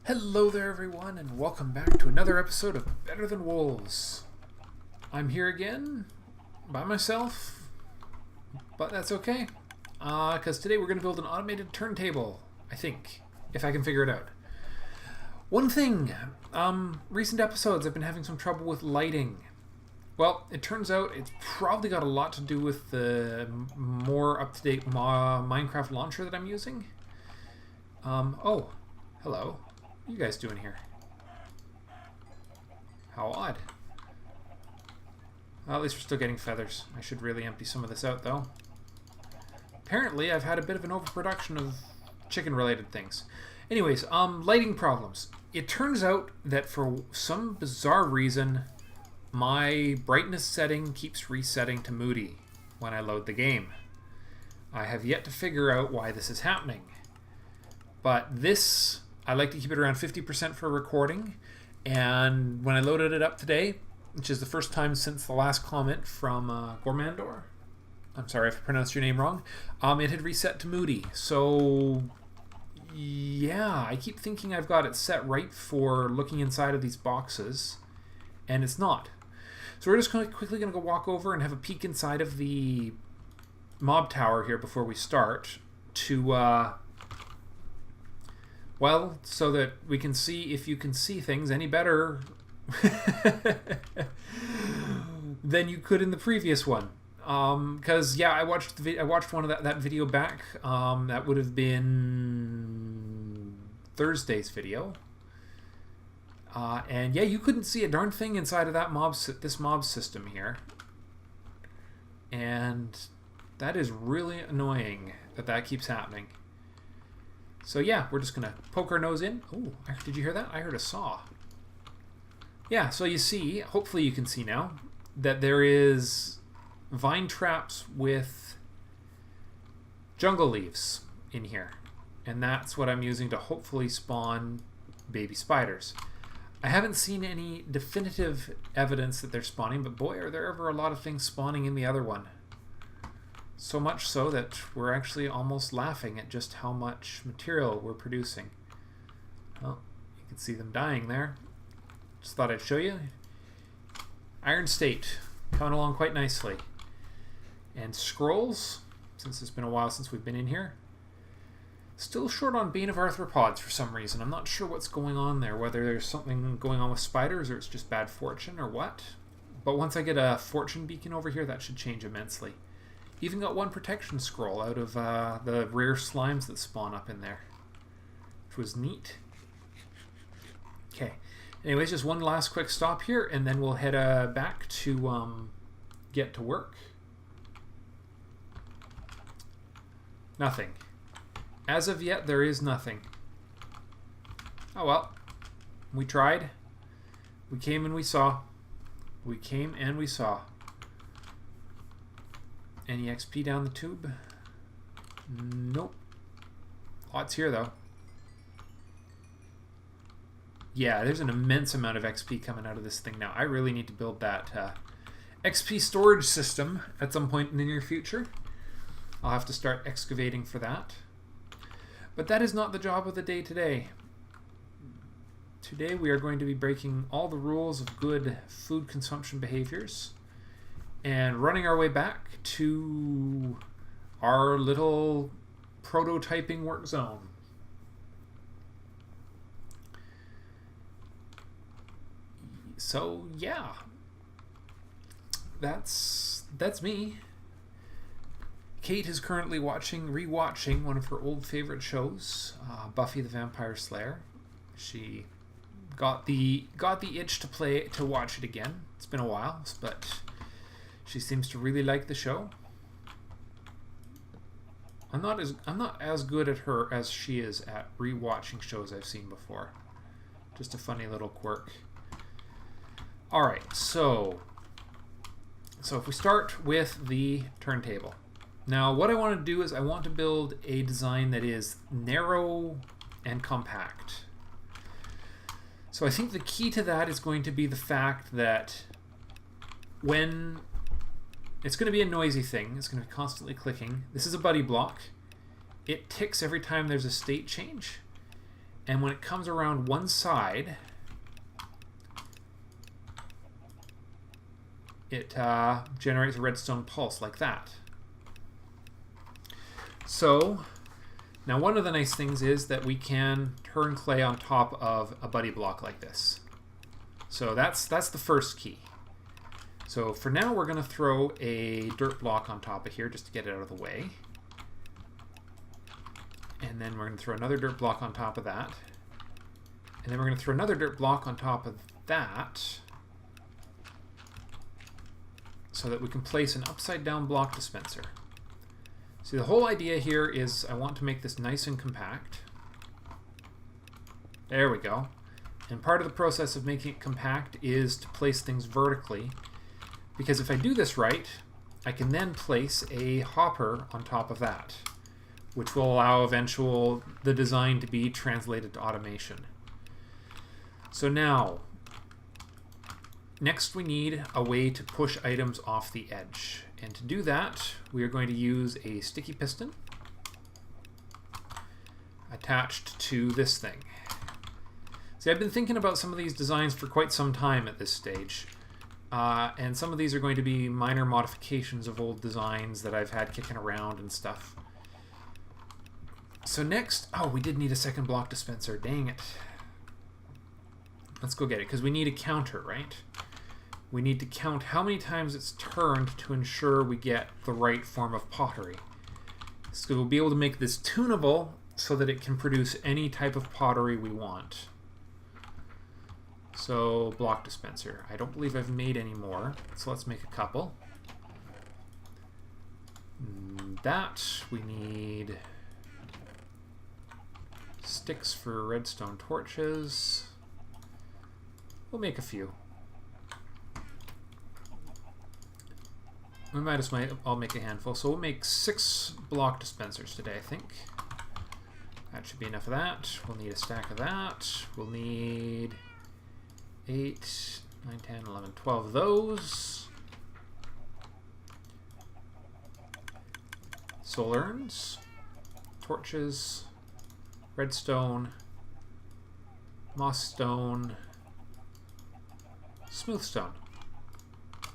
Hello there everyone, and welcome back to another episode of Better Than Wolves. I'm here again, by myself, but that's okay, because today we're going to build an automated turntable, I think, if I can figure it out. One thing, recent episodes I've been having some trouble with lighting. Well, it turns out it's probably got a lot to do with the more up-to-date Minecraft launcher that I'm using. Oh, hello. What are you guys doing here? How odd. Well, at least we're still getting feathers. I should really empty some of this out, though. Apparently, I've had a bit of an overproduction of chicken-related things. Anyways, lighting problems. It turns out that for some bizarre reason, my brightness setting keeps resetting to moody when I load the game. I have yet to figure out why this is happening. But this, I like to keep it around 50% for recording, and when I loaded it up today, which is the first time since the last comment from Gormandor, I'm sorry if I pronounced your name wrong, it had reset to moody. So yeah, I keep thinking I've got it set right for looking inside of these boxes, and it's not. So we're just quickly going to go walk over and have a peek inside of the mob tower here before we start to, well, so that we can see if you can see things any better than you could in the previous one. Because yeah, I watched one of that video back. That would have been Thursday's video. And yeah, you couldn't see a darn thing inside of that this mob system here. And that is really annoying that keeps happening. So yeah, we're just gonna poke our nose in. Oh, did you hear that? I heard a saw. Yeah, so you see, hopefully you can see now, that there is vine traps with jungle leaves in here. And that's what I'm using to hopefully spawn baby spiders. I haven't seen any definitive evidence that they're spawning, but boy, are there ever a lot of things spawning in the other one. So much so that we're actually almost laughing at just how much material we're producing. Well, you can see them dying there. Just thought I'd show you. Iron State, coming along quite nicely. And scrolls, since it's been a while since we've been in here. Still short on Bane of Arthropods for some reason. I'm not sure what's going on there, whether there's something going on with spiders or it's just bad fortune or what. But once I get a fortune beacon over here, that should change immensely. Even got one protection scroll out of the rare slimes that spawn up in there, which was neat. Okay, anyways, just one last quick stop here, and then we'll head back to get to work. Nothing. As of yet, there is nothing. Oh well. We tried. We came and we saw. We came and we saw. Any XP down the tube? Nope. Lots here, though. Yeah, there's an immense amount of XP coming out of this thing now. I really need to build that XP storage system at some point in the near future. I'll have to start excavating for that. But that is not the job of the day today. Today we are going to be breaking all the rules of good food consumption behaviors and running our way back to our little prototyping work zone. So yeah, that's me. Kate is currently rewatching one of her old favorite shows, Buffy the Vampire Slayer. She got the itch to watch it again. It's been a while, but she seems to really like the show. I'm not as good at her as she is at rewatching shows I've seen before. Just a funny little quirk. All right, so if we start with the turntable. Now, what I want to do is I want to build a design that is narrow and compact. So I think the key to that is going to be the fact that when it's going to be a noisy thing, it's going to be constantly clicking. This is a buddy block. It ticks every time there's a state change. and when it comes around one side, it generates a redstone pulse like that. So now one of the nice things is that we can turn clay on top of a buddy block like this. So that's the first key. So for now we're going to throw a dirt block on top of here just to get it out of the way. And then we're going to throw another dirt block on top of that. And then we're going to throw another dirt block on top of that so that we can place an upside down block dispenser. See, the whole idea here is I want to make this nice and compact. There we go. And part of the process of making it compact is to place things vertically, because if I do this right, I can then place a hopper on top of that, which will allow the design to be translated to automation. So now, next we need a way to push items off the edge. And to do that, we are going to use a sticky piston attached to this thing. See, I've been thinking about some of these designs for quite some time at this stage. And some of these are going to be minor modifications of old designs that I've had kicking around and stuff. So next, oh, we did need a second block dispenser. Dang it. Let's go get it, because we need a counter, right? We need to count how many times it's turned to ensure we get the right form of pottery. So we'll be able to make this tunable so that it can produce any type of pottery we want. So, block dispenser. I don't believe I've made any more, so let's make a couple. That, we need sticks for redstone torches. We'll make a few. We might as well make a handful. So we'll make 6 block dispensers today, I think. That should be enough of that. We'll need a stack of that. We'll need 8, 9, 10, 11, 12 of those. Soul urns, torches, redstone, moss stone, smooth stone.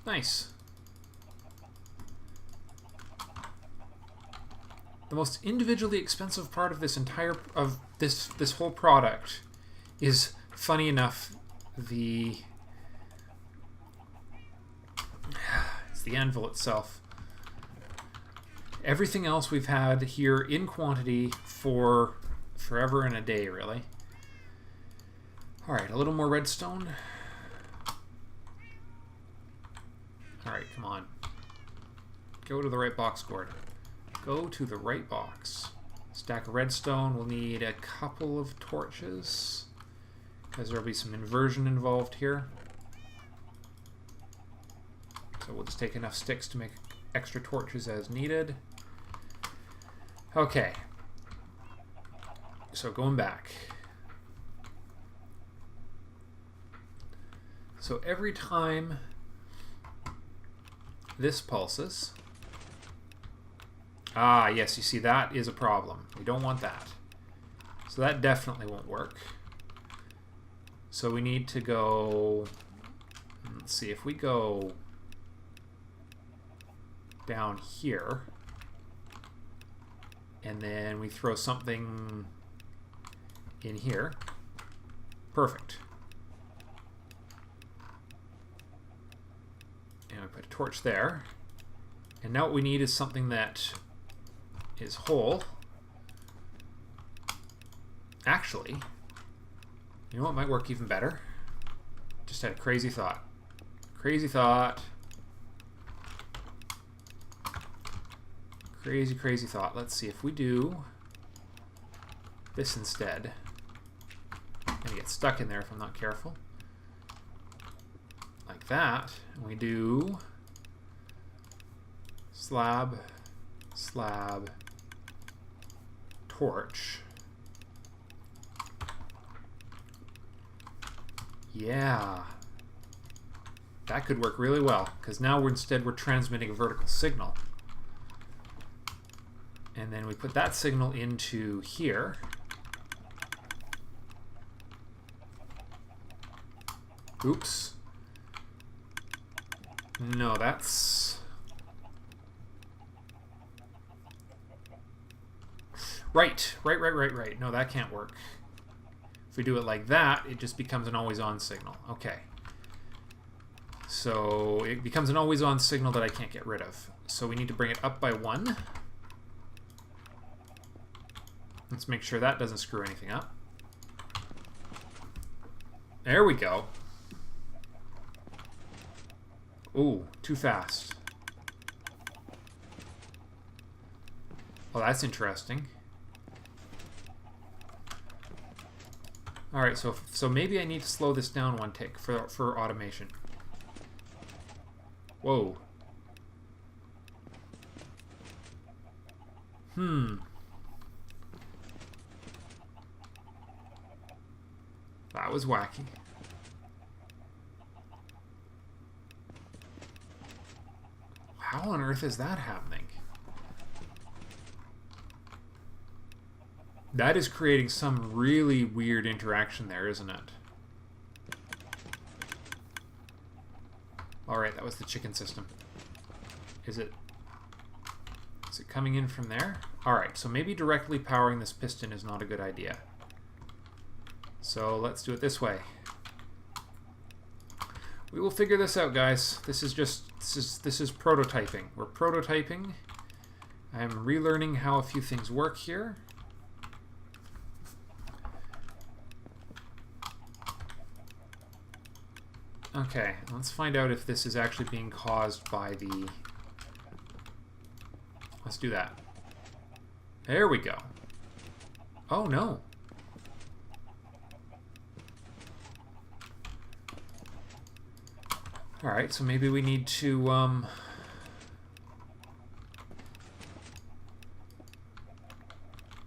Nice. The most individually expensive part of this entire this whole product is, funny enough, it's the anvil itself. Everything else we've had here in quantity for forever and a day, really. All right, a little more redstone. All right, come on. Go to the right box, Gordon. Go to the right box. Stack of redstone. We'll need a couple of torches, because there'll be some inversion involved here. So we'll just take enough sticks to make extra torches as needed. Okay. So going back. So every time this pulses... Ah, yes, you see, that is a problem. We don't want that. So that definitely won't work. So we need to go... Let's see, if we go down here, and then we throw something in here. Perfect. And we put a torch there. And now what we need is something that is whole. Actually, you know what might work even better? Just had a crazy thought. Crazy thought. Crazy, crazy thought. Let's see if we do this instead. I'm gonna get stuck in there if I'm not careful. Like that. And we do slab, slab, torch. Yeah. That could work really well, because now we're transmitting a vertical signal. And then we put that signal into here. Oops. No, that's... Right. No, that can't work. If we do it like that, it just becomes an always-on signal. Okay. So it becomes an always-on signal that I can't get rid of. So we need to bring it up by 1. Let's make sure that doesn't screw anything up. There we go. Ooh, too fast. Well, that's interesting. Alright, so maybe I need to slow this down 1 tick for automation. Whoa. That was wacky. How on earth is that happening? That is creating some really weird interaction there, isn't it? Alright, that was the chicken system. Is it coming in from there? Alright, so maybe directly powering this piston is not a good idea. So let's do it this way. We will figure this out, guys. This is prototyping. We're prototyping. I'm relearning how a few things work here. Okay, let's find out if this is actually being caused by the... Let's do that. There we go. Oh, no. Alright, so maybe we need to,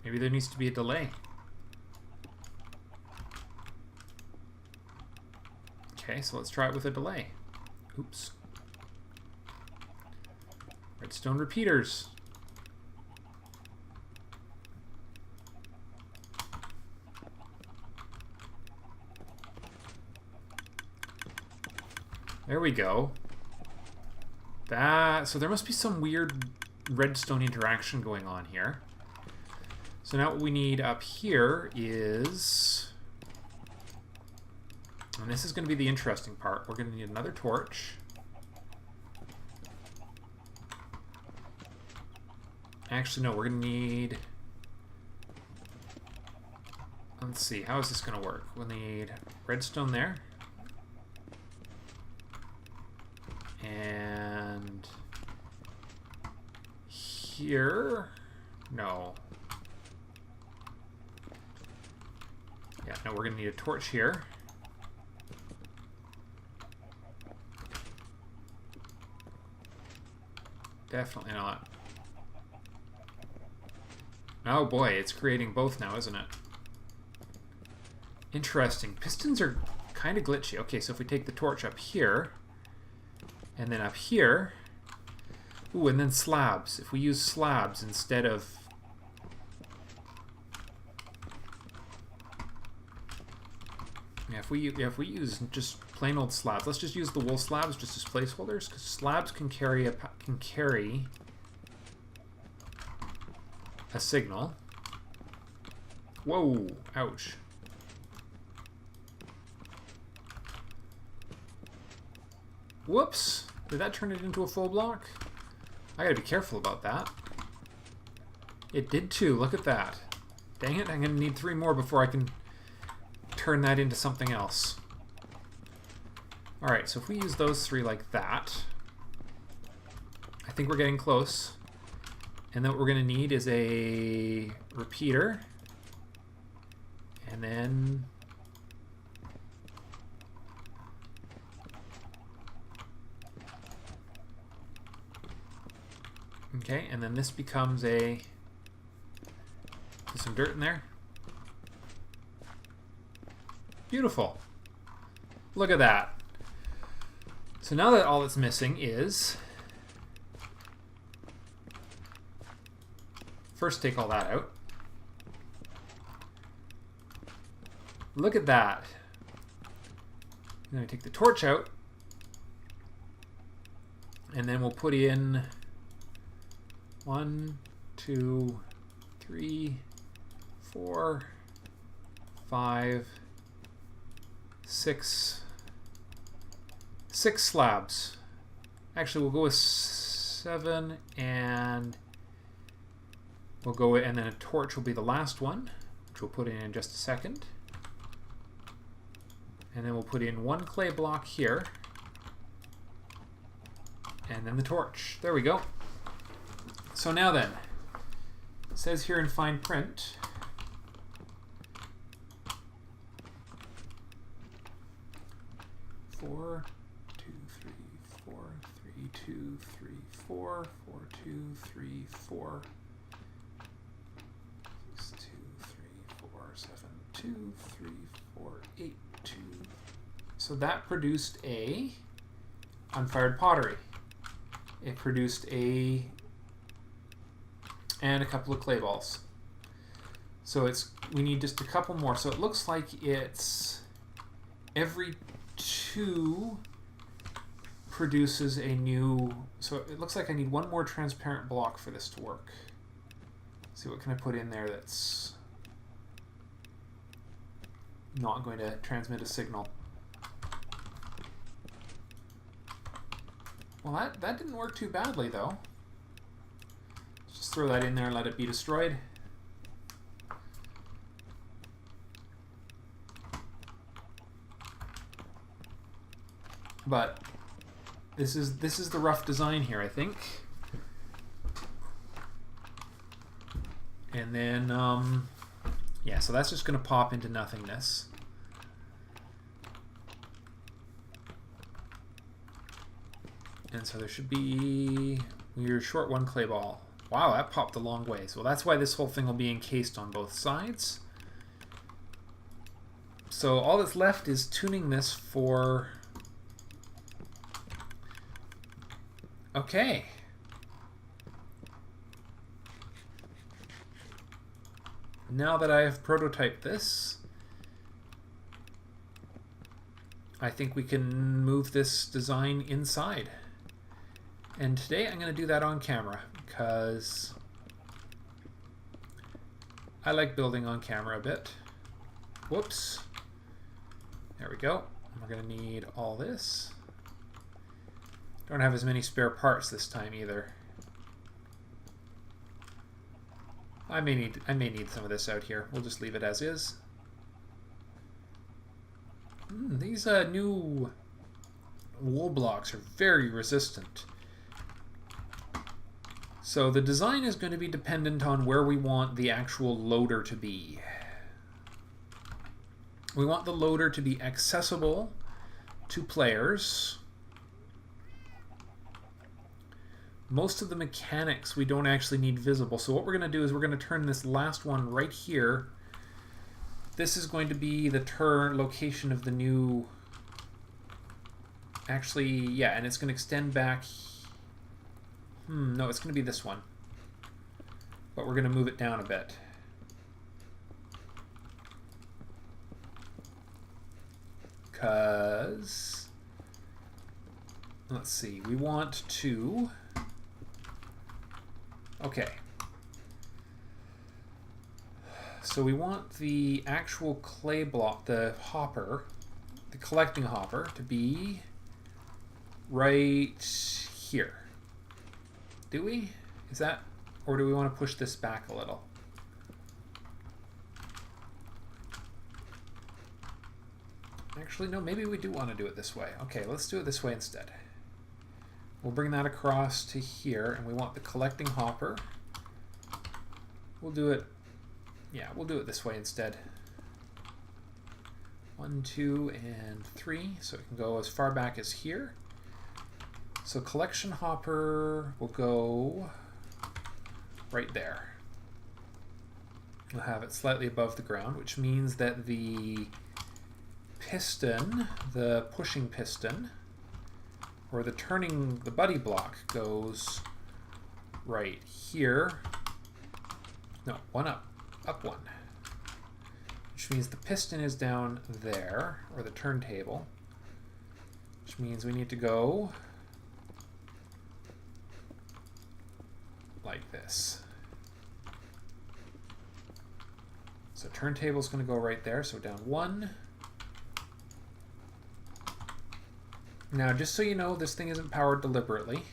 maybe there needs to be a delay. Okay, so let's try it with a delay. Oops. Redstone repeaters. There we go. So there must be some weird redstone interaction going on here. So now what we need up here is... And this is going to be the interesting part. We're going to need another torch. Actually, no, we're going to need... Let's see, how is this going to work? We'll need redstone there. And... here... No. Yeah, no, we're going to need a torch here. Definitely not. Oh boy, it's creating both now, isn't it? Interesting. Pistons are kind of glitchy. Okay, so if we take the torch up here, and then up here... Ooh, and then slabs. If we use slabs instead of... Yeah, if we use just plain old slabs, let's just use the wool slabs just as placeholders, because slabs can carry a signal. Whoa! Ouch! Whoops! Did that turn it into a full block? I gotta be careful about that. It did too. Look at that. Dang it! I'm gonna need 3 more before I can turn that into something else. Alright, so if we use those 3 like that, I think we're getting close. And then what we're going to need is a repeater. And then... Okay, and then this becomes a... Put some dirt in there. Beautiful. Look at that. So now that all that's missing is... First take all that out. Look at that. Then I take the torch out, and then we'll put in 1, 2, 3, 4, 5, 6 slabs. Actually, we'll go with 7, and we'll go with, and then a torch will be the last one, which we'll put in just a second. And then we'll put in 1 clay block here, and then the torch. There we go. So now then, it says here in fine print, four, 2, 3, 4, 3, 2, 3, 4, 4, 2, 3, 4, 6, 2, 3, 4, 7, 2, 3, 4, 8, 2. So that produced a unfired pottery. It produced and a couple of clay balls. So we need just a couple more. So it looks like it's every 2 produces a new. So it looks like I need 1 more transparent block for this to work. Let's see, what can I put in there that's not going to transmit a signal? Well, that didn't work too badly, though. Let's just throw that in there and let it be destroyed. But this is the rough design here, I think. And then, yeah, so that's just going to pop into nothingness. And so there should be, you're short 1 clay ball. Wow, that popped a long way. So that's why this whole thing will be encased on both sides. So all that's left is tuning this for... Okay. Now that I have prototyped this, I think we can move this design inside. And today I'm going to do that on camera because I like building on camera a bit. Whoops. There we go. We're going to need all this. Don't have as many spare parts this time either. I may need some of this out here. We'll just leave it as is. These new wool blocks are very resistant. So the design is going to be dependent on where we want the actual loader to be. We want the loader to be accessible to players. Most of the mechanics we don't actually need visible. So what we're going to do is we're going to turn this last one right here. This is going to be the location of the new... Actually, yeah, and it's going to extend back... no, it's going to be this one. But we're going to move it down a bit. Because... Let's see, we want to... Okay. So we want the actual clay block, the hopper, the collecting hopper, to be right here. Do we? Is that, or do we want to push this back a little? Actually, no, maybe we do want to do it this way. Okay, let's do it this way instead. We'll bring that across to here, and we want the collecting hopper. We'll do it, yeah, we'll do it this way instead. 1, 2, and 3, so it can go as far back as here. So collection hopper will go right there. We'll have it slightly above the ground, which means that the piston, the pushing piston, or the buddy block goes right here. No, one up 1. Which means the piston is down there, or the turntable. which means we need to go like this. So turntable's going to go right there, so down 1. Now, just so you know, this thing isn't powered deliberately.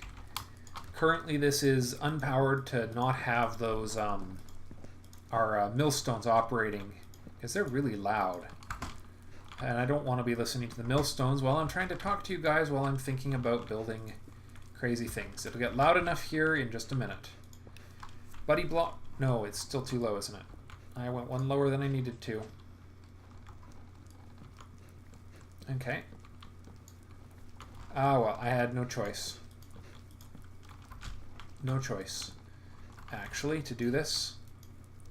Currently, this is unpowered to not have those our millstones operating, because they're really loud. And I don't want to be listening to the millstones while I'm trying to talk to you guys while I'm thinking about building crazy things. It'll get loud enough here in just a minute. Buddy block. No, it's still too low, isn't it? I went one lower than I needed to. Okay. Ah, well, I had no choice. No choice, actually, to do this,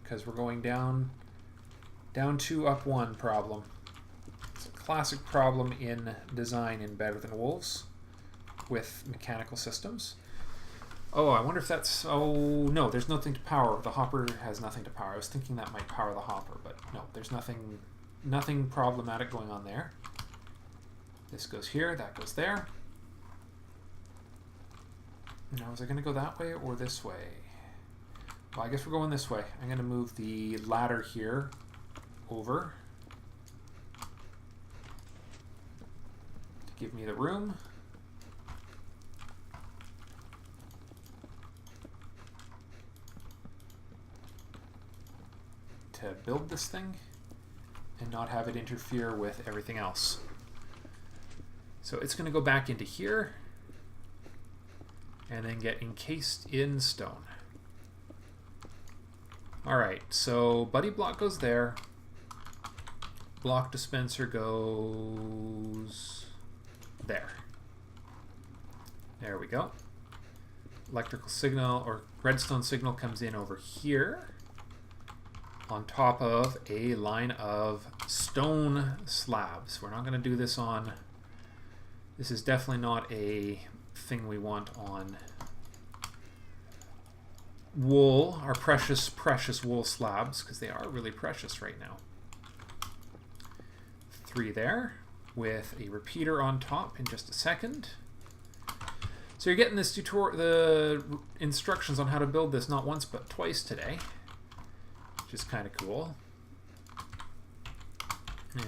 because we're going down 2, up 1 problem. It's a classic problem in design in Better Than Wolves with mechanical systems. Oh, I wonder if that's... Oh, no, there's nothing to power. The hopper has nothing to power. I was thinking that might power the hopper, but no, there's nothing problematic going on there. This goes here, that goes there. Now, was I going to go that way or this way? Well, I guess we're going this way. I'm going to move the ladder here over to give me the room. To build this thing and not have it interfere with everything else. So it's going to go back into here and then get encased in stone. Alright, so buddy block goes there. Block dispenser goes there. There we go. Electrical signal or redstone signal comes in over here on top of a line of stone slabs. We're not going to do this on... This is definitely not a thing we want on wool, our precious, precious wool slabs, because they are really precious right now. 3 there, with a repeater on top in just a second. So you're getting this tutorial, the instructions on how to build this not once but twice today, which is kind of cool.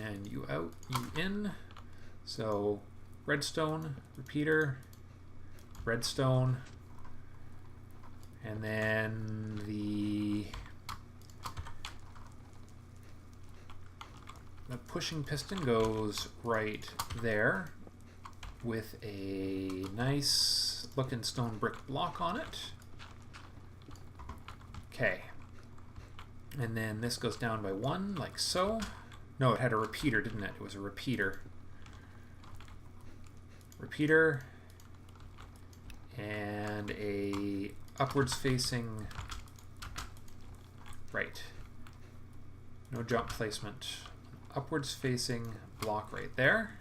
And you out, you in. So redstone, repeater, redstone, and then the pushing piston goes right there with a nice looking stone brick block on it. Okay, and then this goes down by 1 like so. No, it had a repeater, didn't it? It was a repeater. Repeater and a upwards facing right. No jump placement. Upwards facing block right there.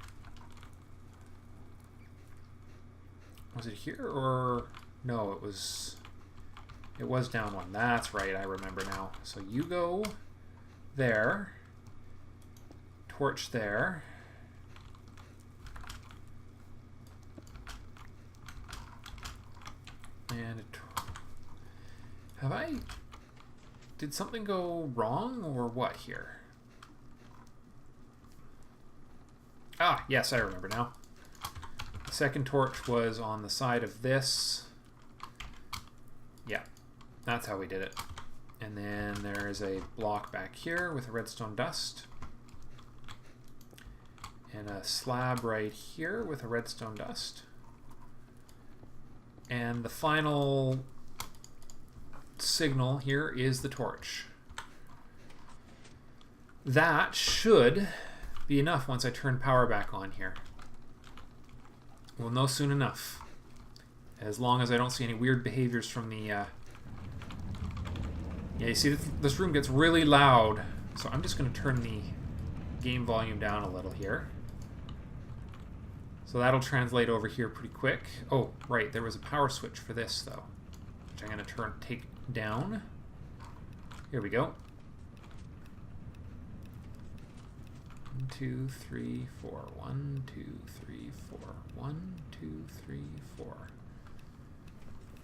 Was it here or no? It was down 1. That's right. I remember now. So you go there. Torch there. And did something go wrong or what here? Ah, yes, I remember now. The second torch was on the side of this. Yeah, that's how we did it. And then there's a block back here with a redstone dust. And a slab right here with a redstone dust. And the final signal here is the torch. That should be enough once I turn power back on here. We'll know soon enough. As long as I don't see any weird behaviors from the... Yeah, you see this room gets really loud. So I'm just going to turn the game volume down a little here. So that'll translate over here pretty quick. Oh, right, there was a power switch for this, though, which I'm going to take down. Here we go. 1, 2, 3, 4. 1, 2, 3, 4. 1, 2, 3, 4.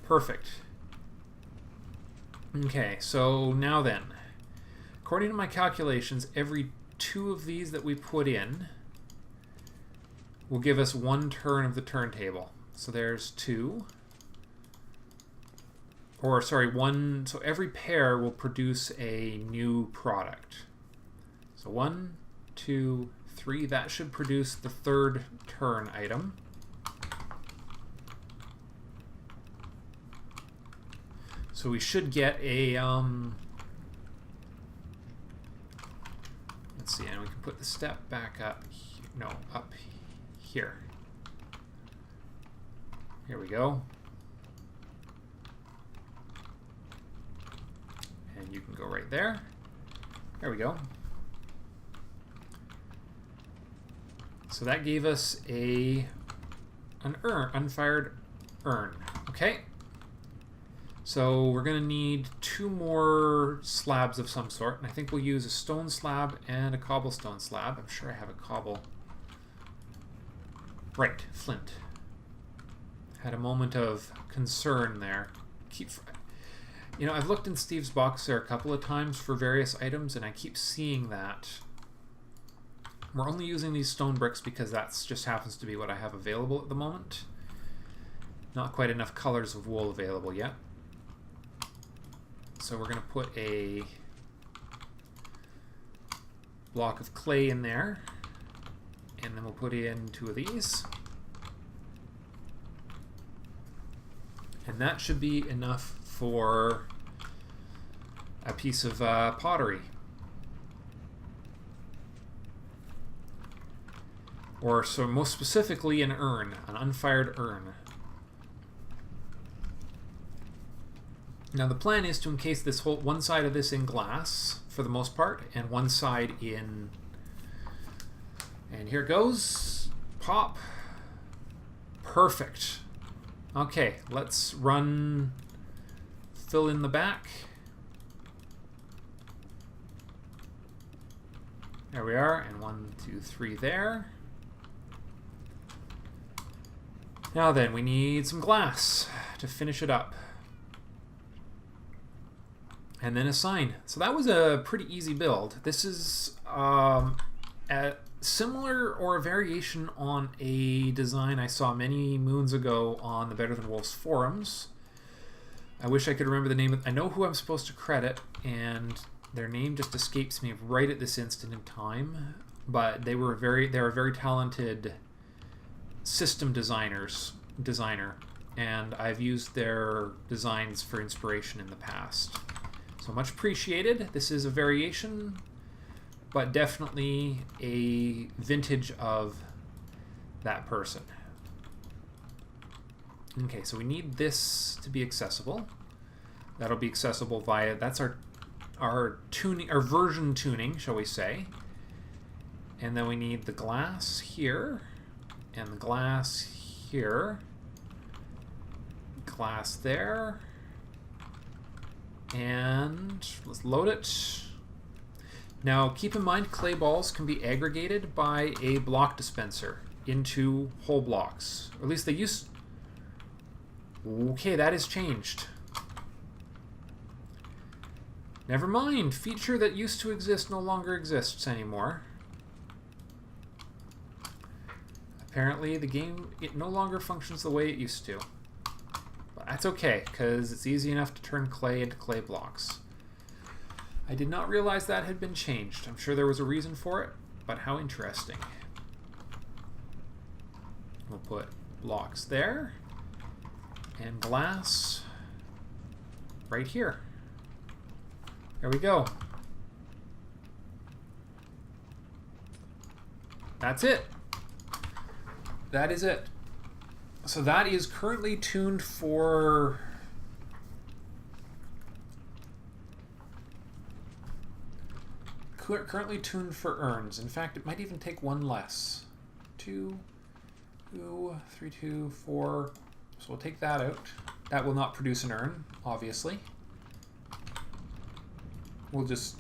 Perfect. Okay, so now then, according to my calculations, every 2 of these that we put in will give us 1 turn of the turntable. So there's 2. Or sorry, 1. So every pair will produce a new product. So 1, 2, 3. That should produce the 3rd turn item. So we should get a let's see, and we can put the step back up. No, up here. Here we go. And you can go right there. There we go. So that gave us an urn, unfired urn. Okay. So we're going to need 2 more slabs of some sort, and I think we'll use a stone slab and a cobblestone slab. I'm sure I have a cobble. Right, flint. Had a moment of concern there. You know, I've looked in Steve's box there a couple of times for various items, and I keep seeing that. We're only using these stone bricks because that just happens to be what I have available at the moment. Not quite enough colors of wool available yet. So we're going to put a block of clay in there, and then we'll put in 2 of these. And that should be enough for a piece of pottery. Or so most specifically an urn, an unfired urn. Now the plan is to encase this whole one side of this in glass for the most part, and one side in. And here goes. Pop. Perfect. Okay, let's run. Fill in the back. There we are, and 1, 2, 3 there. Now then, we need some glass to finish it up. And then a sign. So that was a pretty easy build. This is a similar or a variation on a design I saw many moons ago on the Better Than Wolves forums. I wish I could remember the name. I know who I'm supposed to credit, and their name just escapes me right at this instant in time. But they're a very talented system designer, and I've used their designs for inspiration in the past. So much appreciated. This is a variation, but definitely a vintage of that person. Okay, so we need this to be accessible. That'll be accessible via, that's our tuning, our version tuning, shall we say. And then we need the glass here, and the glass here, glass there. And let's load it. Now keep in mind, clay balls can be aggregated by a block dispenser into whole blocks. Or at least they used. Okay, that has changed. Never mind. Feature that used to exist no longer exists anymore. Apparently the game, it no longer functions the way it used to. That's okay, because it's easy enough to turn clay into clay blocks. I did not realize that had been changed. I'm sure there was a reason for it, but how interesting. We'll put blocks there, and glass right here. There we go. That's it. That is it. So that is currently tuned for urns. In fact, it might even take 1 less. 2, 3, 2, 4. So we'll take that out. That will not produce an urn, obviously. We'll just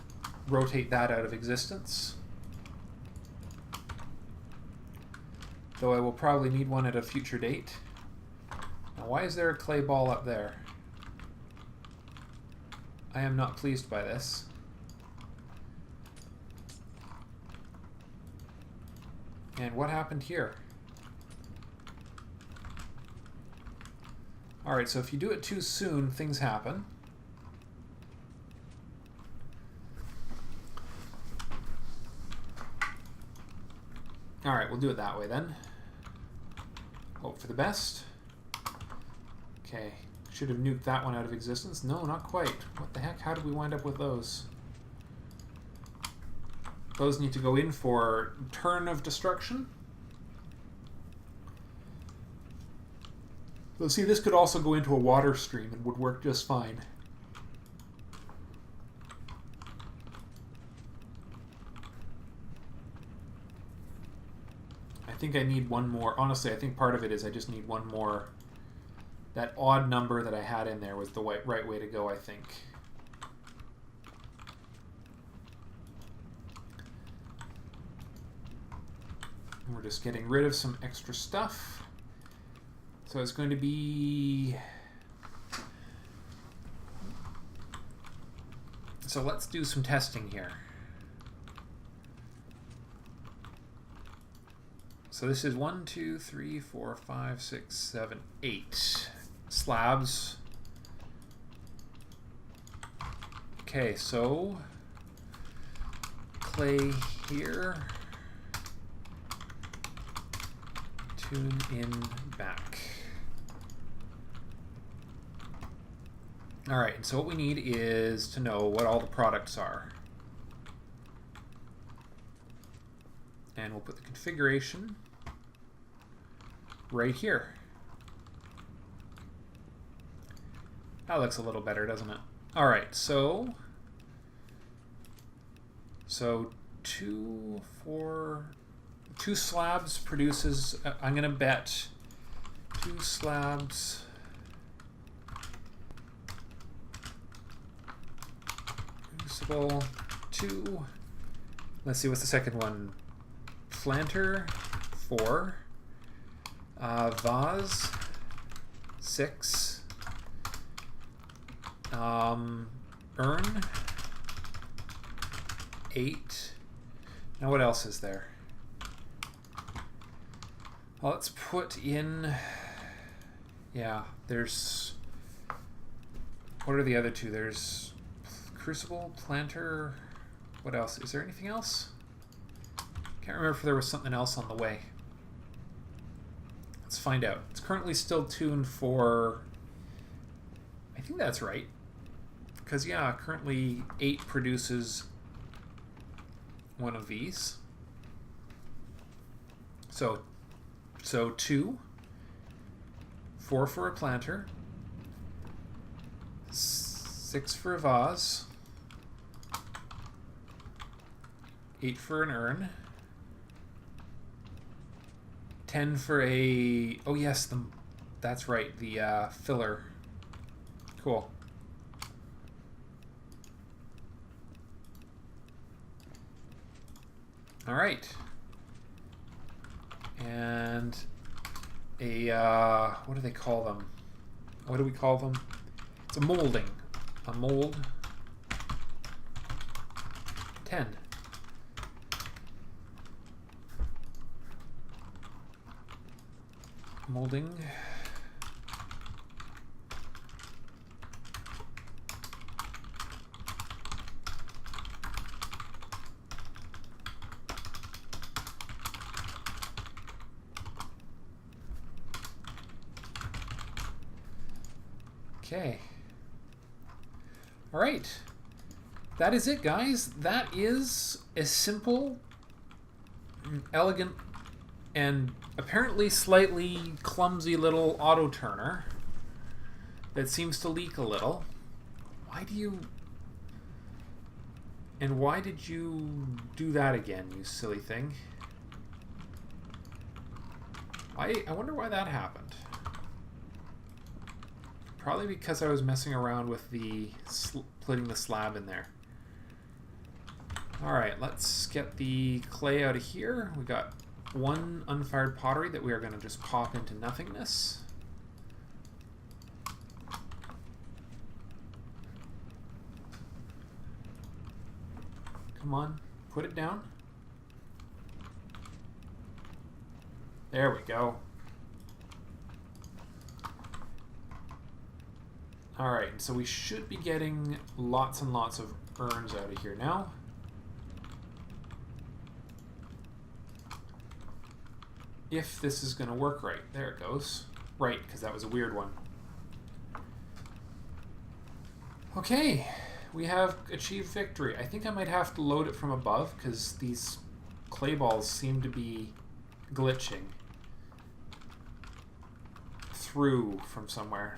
rotate that out of existence. though I will probably need one at a future date. Now, why is there a clay ball up there? I am not pleased by this. And what happened here? Alright, so if you do it too soon, things happen. Alright, we'll do it that way then. Hope for the best. Okay, should have nuked that one out of existence. No, not quite. What the heck? How did we wind up with those? Those need to go in for turn of destruction. So see, this could also go into a water stream and would work just fine. I think I need one more. Honestly, I think part of it is I just need one more. That odd number that I had in there was the right way to go, I think. And we're just getting rid of some extra stuff. So it's going to be... So let's do some testing here. So this is 1, 2, 3, 4, 5, 6, 7, 8 slabs. Okay, so clay here. Tune in back. Alright, and so what we need is to know what all the products are. And we'll put the configuration right here. That looks a little better, doesn't it? Alright, so 2 slabs produces, I'm going to bet 2 slabs producible 2. Let's see, what's the second one? Planter 4. Vase 6. Urn 8. Now what else is there? Well, let's put in, yeah, there's, what are the other two? There's crucible, planter, what else? Is there anything else? Can't remember if there was something else on the way. Let's find out. It's currently still tuned for, I think that's right. Because, yeah, currently 8 produces one of these. So 2, 4 for a planter, 6 for a vase, 8 for an urn, 10 for a, oh yes, that's right, the filler. Cool. All right. And a, what do they call them? What do we call them? It's a molding. A mold. 10. Molding. Okay. All right. That is it, guys. That is a simple, elegant, and apparently slightly clumsy little auto turner that seems to leak a little. Why do you... And why did you do that again, you silly thing? I wonder why that happened. Probably because I was messing around with the putting the slab in there. Alright, let's get the clay out of here. We got one unfired pottery that we are going to just pop into nothingness. Come on, put it down. There we go. Alright, so we should be getting lots and lots of urns out of here now. If this is going to work right. There it goes. Right, because that was a weird one. Okay, we have achieved victory. I think I might have to load it from above because these clay balls seem to be glitching through from somewhere.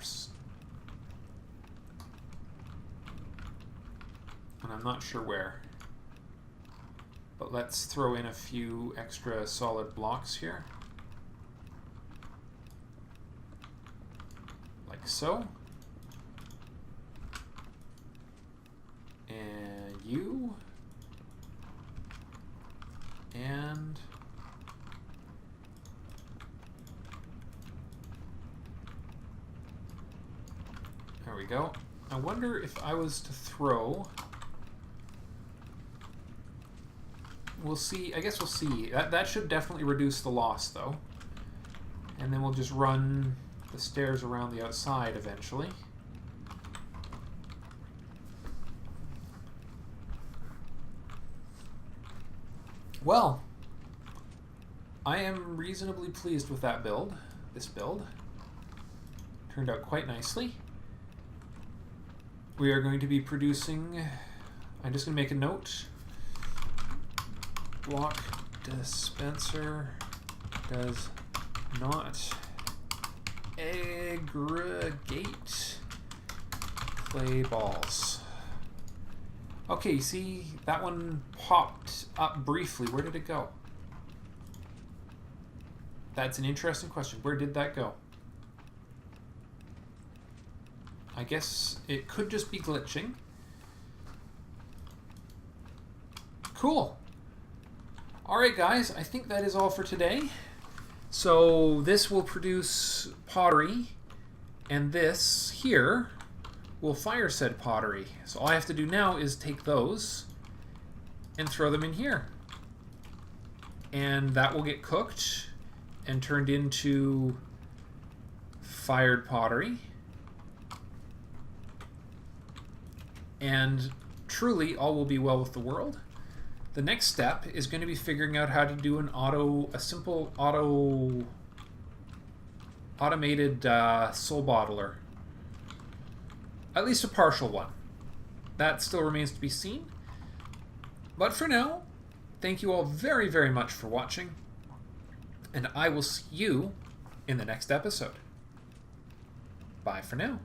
And I'm not sure where. But let's throw in a few extra solid blocks here. Like so. And you. And there we go. I wonder if I was to throw... We'll see. I guess we'll see. That should definitely reduce the loss, though. And then we'll just run the stairs around the outside eventually. Well, I am reasonably pleased with that build. This build turned out quite nicely. We are going to be producing... I'm just going to make a note. Block dispenser does not aggregate clay balls. Okay, see, that one popped up briefly. Where did it go? That's an interesting question. Where did that go? I guess it could just be glitching. Cool. Alright guys, I think that is all for today. So this will produce pottery, and this here will fire said pottery. So all I have to do now is take those and throw them in here. And that will get cooked and turned into fired pottery. And truly all will be well with the world. The next step is going to be figuring out how to do a simple automated soul bottler. At least a partial one. That still remains to be seen. But for now, thank you all very, very much for watching, and I will see you in the next episode. Bye for now.